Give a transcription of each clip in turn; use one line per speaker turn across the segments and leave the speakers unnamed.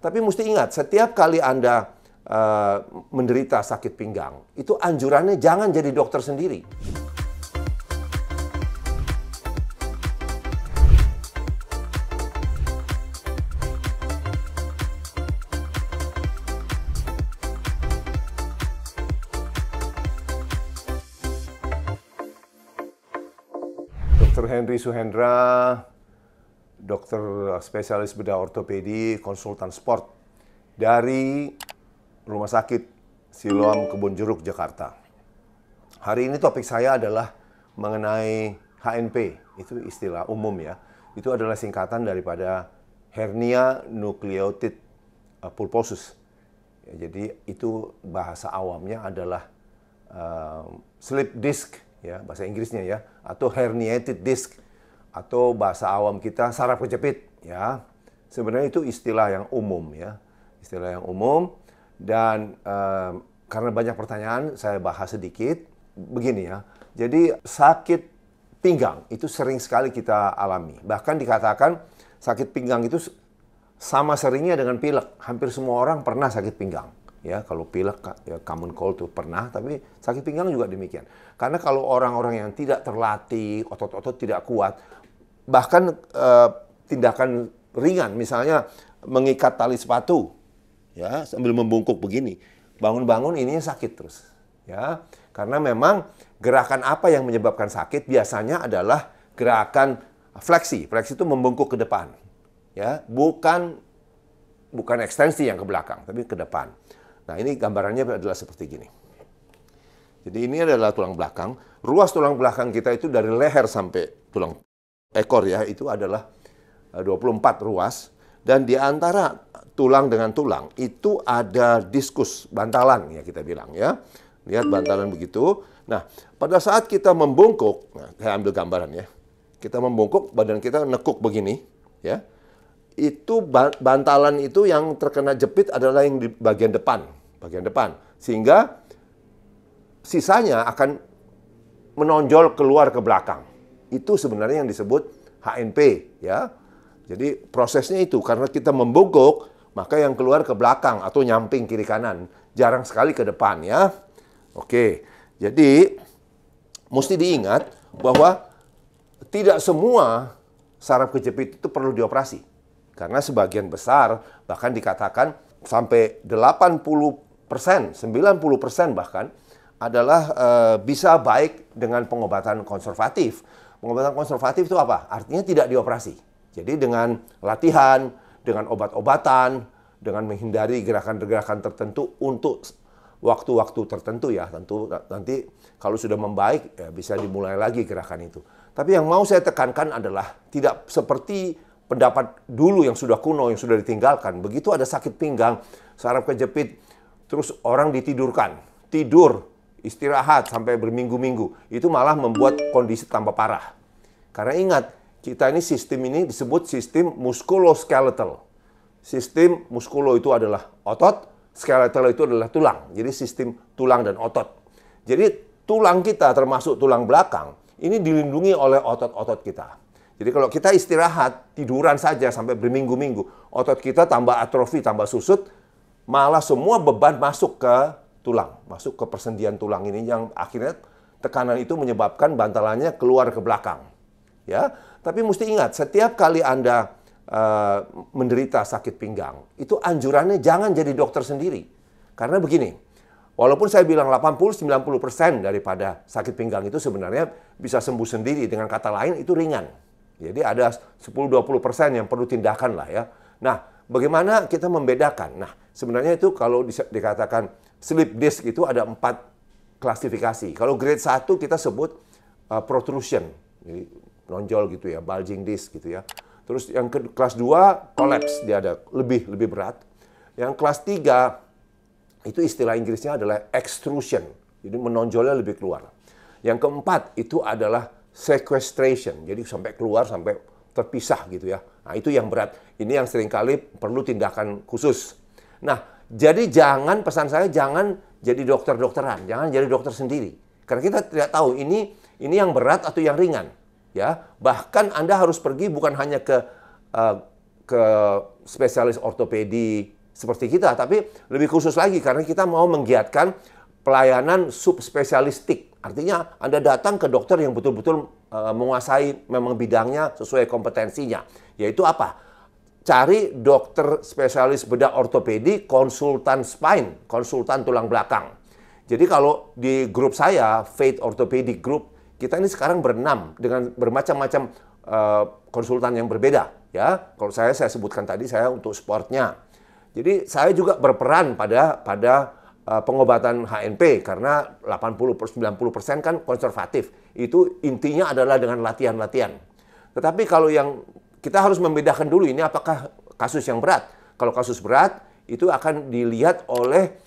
Tapi mesti ingat, setiap kali Anda menderita sakit pinggang, itu anjurannya jangan jadi dokter sendiri. Dr. Henry Suhendra, dokter spesialis bedah ortopedi, konsultan sport dari Rumah Sakit Siloam Kebonjeruk, Jakarta. Hari ini topik saya adalah mengenai HNP, itu istilah umum ya. Itu adalah singkatan daripada hernia nucleated pulposus. Ya, jadi itu bahasa awamnya adalah slip disc, ya bahasa Inggrisnya ya, atau herniated disc, atau bahasa awam kita saraf kejepit, ya. Sebenarnya itu istilah yang umum ya, istilah yang umum. Dan karena banyak pertanyaan, saya bahas sedikit begini ya. Jadi sakit pinggang itu sering sekali kita alami. Bahkan dikatakan sakit pinggang itu sama seringnya dengan pilek. Hampir semua orang pernah sakit pinggang. Ya, kalau pilek, ya, common cold itu pernah, tapi sakit pinggang juga demikian. Karena kalau orang-orang yang tidak terlatih, otot-otot tidak kuat, bahkan tindakan ringan, misalnya mengikat tali sepatu, ya sambil membungkuk begini, bangun-bangun ininya sakit terus, ya. Karena memang gerakan apa yang menyebabkan sakit biasanya adalah gerakan fleksi. Fleksi itu membungkuk ke depan, ya, bukan ekstensi yang ke belakang, tapi ke depan. Nah, ini gambarannya adalah seperti gini. Jadi ini adalah tulang belakang. Ruas tulang belakang kita itu dari leher sampai tulang ekor ya, itu adalah 24 ruas. Dan di antara tulang dengan tulang itu ada diskus, bantalan ya kita bilang ya. Lihat bantalan begitu. Nah, pada saat kita membungkuk, nah, saya ambil gambaran ya. Kita membungkuk, badan kita nekuk begini ya. Itu bantalan itu yang terkena jepit adalah yang di bagian depan, sehingga sisanya akan menonjol keluar ke belakang. Itu sebenarnya yang disebut HNP ya. Jadi prosesnya itu karena kita membungkuk, maka yang keluar ke belakang atau nyamping kiri kanan, jarang sekali ke depan ya. Oke. Jadi mesti diingat bahwa tidak semua saraf kejepit itu perlu dioperasi. Karena sebagian besar, bahkan dikatakan sampai 80%, 90% bahkan, adalah bisa baik dengan pengobatan konservatif. Pengobatan konservatif itu apa? Artinya tidak dioperasi. Jadi dengan latihan, dengan obat-obatan, dengan menghindari gerakan-gerakan tertentu untuk waktu-waktu tertentu ya. Tentu nanti kalau sudah membaik, ya bisa dimulai lagi gerakan itu. Tapi yang mau saya tekankan adalah tidak seperti pendapat dulu yang sudah kuno, yang sudah ditinggalkan. Begitu ada sakit pinggang, saraf kejepit, terus orang ditidurkan. Tidur, istirahat sampai berminggu-minggu. Itu malah membuat kondisi tambah parah. Karena ingat, kita ini sistem ini disebut sistem muskuloskeletal. Sistem muskulo itu adalah otot, skeletal itu adalah tulang. Jadi sistem tulang dan otot. Jadi tulang kita termasuk tulang belakang, ini dilindungi oleh otot-otot kita. Jadi kalau kita istirahat, tiduran saja sampai berminggu-minggu, otot kita tambah atrofi, tambah susut, malah semua beban masuk ke tulang, masuk ke persendian tulang ini yang akhirnya tekanan itu menyebabkan bantalannya keluar ke belakang. Ya, tapi mesti ingat, setiap kali Anda menderita sakit pinggang, itu anjurannya jangan jadi dokter sendiri. Karena begini, walaupun saya bilang 80-90% daripada sakit pinggang itu sebenarnya bisa sembuh sendiri, dengan kata lain itu ringan. Jadi ada 10-20% yang perlu tindakan lah ya. Nah, bagaimana kita membedakan? Nah, sebenarnya itu kalau dikatakan slip disc itu ada 4 klasifikasi. Kalau grade 1 kita sebut protrusion, jadi nonjol gitu ya, bulging disc gitu ya. Terus yang ke kelas 2 collapse, dia ada lebih berat. Yang kelas 3 itu istilah Inggrisnya adalah extrusion, jadi menonjolnya lebih keluar. Yang keempat itu adalah sequestration, jadi sampai keluar, sampai terpisah gitu ya. Nah, itu yang berat. Ini yang seringkali perlu tindakan khusus. Nah, jadi pesan saya jangan jadi dokter-dokteran, jangan jadi dokter sendiri. Karena kita tidak tahu ini yang berat atau yang ringan. Ya, bahkan Anda harus pergi bukan hanya ke spesialis ortopedi seperti kita, tapi lebih khusus lagi karena kita mau menggiatkan pelayanan subspesialistik. Artinya Anda datang ke dokter yang betul-betul menguasai memang bidangnya sesuai kompetensinya. Yaitu apa? Cari dokter spesialis bedah ortopedi, konsultan spine, konsultan tulang belakang. Jadi kalau di grup saya, Faith Orthopedic Group, kita ini sekarang berenam dengan bermacam-macam konsultan yang berbeda. Ya, kalau saya sebutkan tadi saya untuk sportnya. Jadi saya juga berperan pada pengobatan HNP karena 80-90% kan konservatif. Itu intinya adalah dengan latihan-latihan. Tetapi kalau yang kita harus membedakan dulu ini apakah kasus yang berat. Kalau kasus berat itu akan dilihat oleh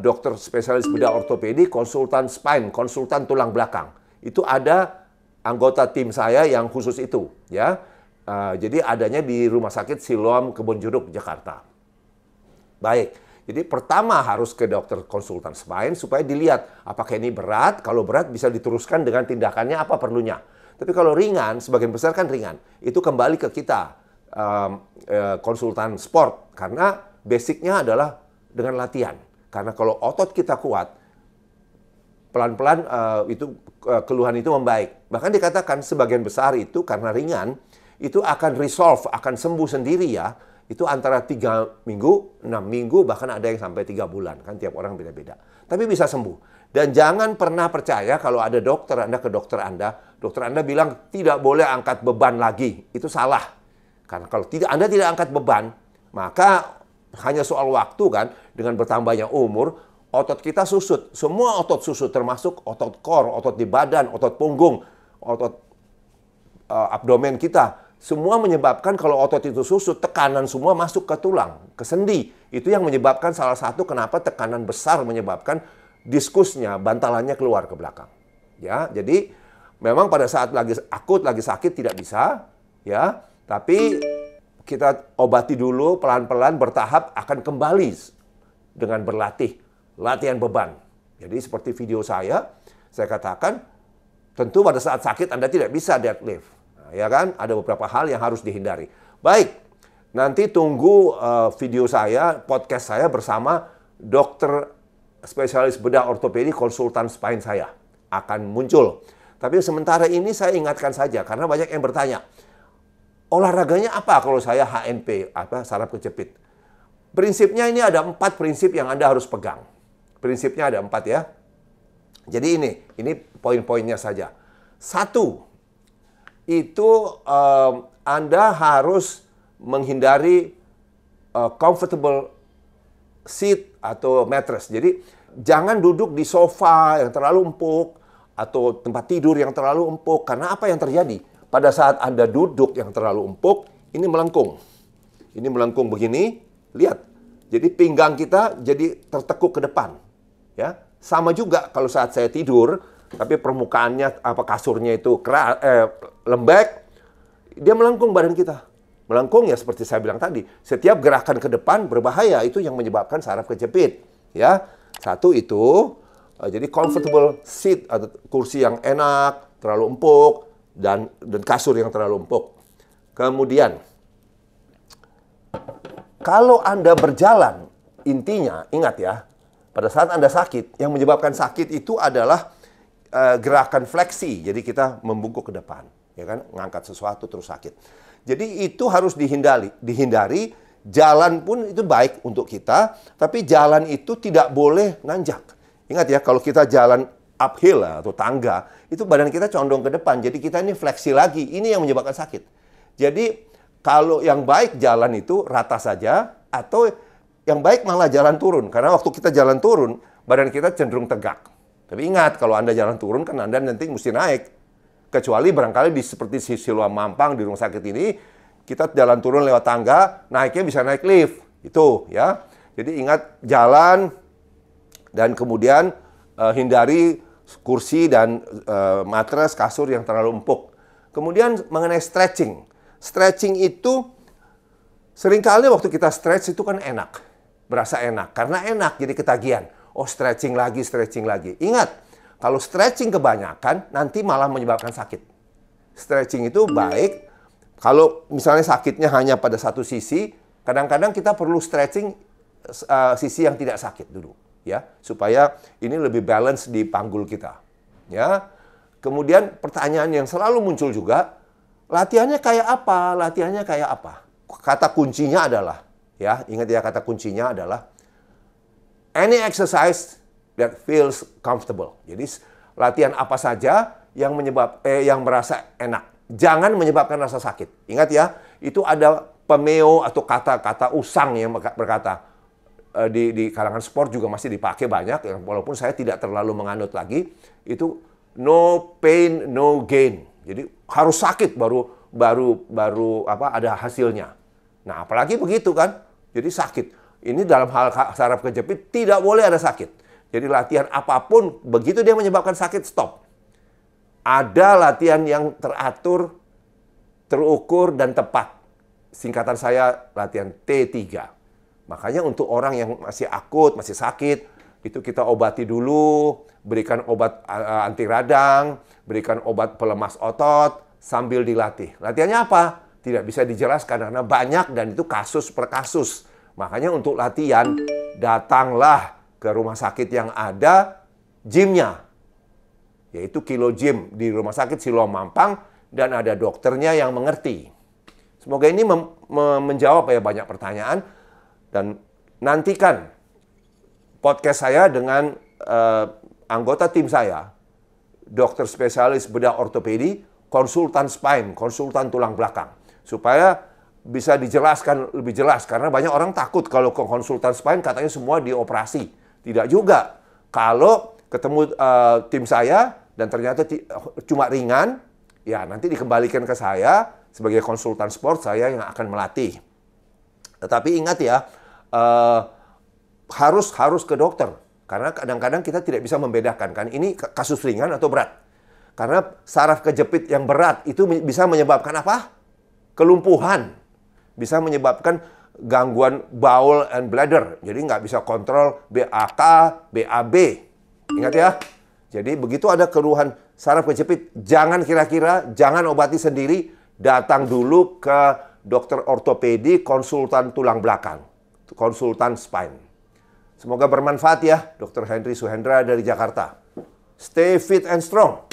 dokter spesialis bedah ortopedi, konsultan spine, konsultan tulang belakang. Itu ada anggota tim saya yang khusus itu, ya. Jadi adanya di Rumah Sakit Siloam Kebonjeruk, Jakarta. Baik, jadi pertama harus ke dokter konsultan spine supaya dilihat apakah ini berat. Kalau berat bisa diteruskan dengan tindakannya apa perlunya. Tapi kalau ringan, sebagian besar kan ringan. Itu kembali ke kita, konsultan sport. Karena basicnya adalah dengan latihan. Karena kalau otot kita kuat, pelan-pelan keluhan itu membaik. Bahkan dikatakan sebagian besar itu karena ringan, itu akan resolve, akan sembuh sendiri ya. Itu antara 3 minggu, 6 minggu, bahkan ada yang sampai 3 bulan. Kan tiap orang beda-beda. Tapi bisa sembuh. Dan jangan pernah percaya kalau ada dokter Anda ke dokter Anda bilang tidak boleh angkat beban lagi. Itu salah. Karena kalau Anda tidak angkat beban, maka hanya soal waktu kan, dengan bertambahnya umur, otot kita susut. Semua otot susut, termasuk otot core, otot di badan, otot punggung, otot abdomen kita. Semua menyebabkan kalau otot itu susut, tekanan semua masuk ke tulang, ke sendi. Itu yang menyebabkan salah satu kenapa tekanan besar menyebabkan diskusnya, bantalannya keluar ke belakang. Ya, jadi memang pada saat lagi akut, lagi sakit tidak bisa, ya. Tapi kita obati dulu pelan-pelan bertahap akan kembali dengan berlatih, latihan beban. Jadi seperti video saya katakan, tentu pada saat sakit Anda tidak bisa deadlift. Ya kan? Ada beberapa hal yang harus dihindari. Baik, nanti tunggu video saya, podcast saya bersama dokter spesialis bedah ortopedi, konsultan spine saya akan muncul. Tapi sementara ini saya ingatkan saja, karena banyak yang bertanya, olahraganya apa kalau saya HNP, saraf kejepit? Prinsipnya ini ada 4 prinsip yang Anda harus pegang. Prinsipnya ada 4 ya. Jadi ini poin-poinnya saja. 1, itu Anda harus menghindari comfortable seat atau mattress. Jadi jangan duduk di sofa yang terlalu empuk atau tempat tidur yang terlalu empuk. Karena apa yang terjadi? Pada saat Anda duduk yang terlalu empuk, ini melengkung. Ini melengkung begini, lihat. Jadi pinggang kita jadi tertekuk ke depan. Ya, sama juga kalau saat saya tidur, tapi permukaannya kasurnya itu lembek, dia melengkung badan kita. Melengkung ya seperti saya bilang tadi, setiap gerakan ke depan berbahaya, itu yang menyebabkan saraf kejepit. Ya, 1 itu, jadi comfortable seat atau kursi yang enak, terlalu empuk, dan kasur yang terlalu empuk. Kemudian, kalau Anda berjalan, intinya ingat ya, pada saat Anda sakit, yang menyebabkan sakit itu adalah gerakan fleksi, jadi kita membungkuk ke depan, ya kan, ngangkat sesuatu terus sakit. Jadi itu harus dihindari. Jalan pun itu baik untuk kita, tapi jalan itu tidak boleh nanjak. Ingat ya, kalau kita jalan uphill atau tangga, itu badan kita condong ke depan, jadi kita ini fleksi lagi. Ini yang menyebabkan sakit. Jadi kalau yang baik jalan itu rata saja, atau yang baik malah jalan turun, karena waktu kita jalan turun, badan kita cenderung tegak. Tapi ingat, kalau Anda jalan turun, kan Anda nanti mesti naik. Kecuali barangkali seperti di Siloam Mampang, di rumah sakit ini, kita jalan turun lewat tangga, naiknya bisa naik lift. Itu ya. Jadi ingat, jalan, dan kemudian hindari kursi dan matras, kasur yang terlalu empuk. Kemudian mengenai stretching. Stretching itu, seringkali waktu kita stretch itu kan enak. Berasa enak. Karena enak, jadi ketagihan. Oh, stretching lagi. Ingat, kalau stretching kebanyakan, nanti malah menyebabkan sakit. Stretching itu baik. Kalau misalnya sakitnya hanya pada satu sisi, Kadang-kadang kita perlu stretching sisi yang tidak sakit dulu, ya, supaya ini lebih balance di panggul kita, ya. Kemudian pertanyaan yang selalu muncul juga, latihannya kayak apa? Latihannya kayak apa? Kata kuncinya adalah, ya, ingat ya, kata kuncinya adalah any exercise that feels comfortable. Jadi latihan apa saja yang merasa enak. Jangan menyebabkan rasa sakit. Ingat ya, itu ada pemeo atau kata-kata usang yang berkata, di kalangan sport juga masih dipakai banyak, walaupun saya tidak terlalu menganut lagi, itu no pain, no gain. Jadi harus sakit baru ada hasilnya. Nah, apalagi begitu kan? Jadi sakit. Ini dalam hal saraf kejepit tidak boleh ada sakit. Jadi latihan apapun, begitu dia menyebabkan sakit, stop. Ada latihan yang teratur, terukur, dan tepat. Singkatan saya latihan T3. Makanya untuk orang yang masih akut, masih sakit, itu kita obati dulu, berikan obat anti radang, berikan obat pelemas otot, sambil dilatih. Latihannya apa? Tidak bisa dijelaskan karena banyak dan itu kasus per kasus. Makanya untuk latihan, datanglah ke rumah sakit yang ada gymnya, yaitu Kilo Gym di Rumah Sakit Siloam Mampang, dan ada dokternya yang mengerti. Semoga ini menjawab ya banyak pertanyaan, dan nantikan podcast saya dengan anggota tim saya, dokter spesialis bedah ortopedi, konsultan spine, konsultan tulang belakang, supaya bisa dijelaskan lebih jelas, karena banyak orang takut kalau ke konsultan spine katanya semua dioperasi. Tidak juga. Kalau ketemu tim saya dan ternyata cuma ringan, ya nanti dikembalikan ke saya sebagai konsultan sport, saya yang akan melatih. Tetapi ingat ya, harus ke dokter. Karena kadang-kadang kita tidak bisa membedakan kan ini kasus ringan atau berat. Karena saraf kejepit yang berat itu bisa menyebabkan apa? Kelumpuhan. Bisa menyebabkan gangguan bowel and bladder. Jadi nggak bisa kontrol BAK, BAB. Ingat ya. Jadi begitu ada keluhan saraf kejepit, jangan kira-kira, jangan obati sendiri. Datang dulu ke dokter ortopedi, konsultan tulang belakang, konsultan spine. Semoga bermanfaat ya, Dr. Henry Suhendra dari Jakarta. Stay fit and strong.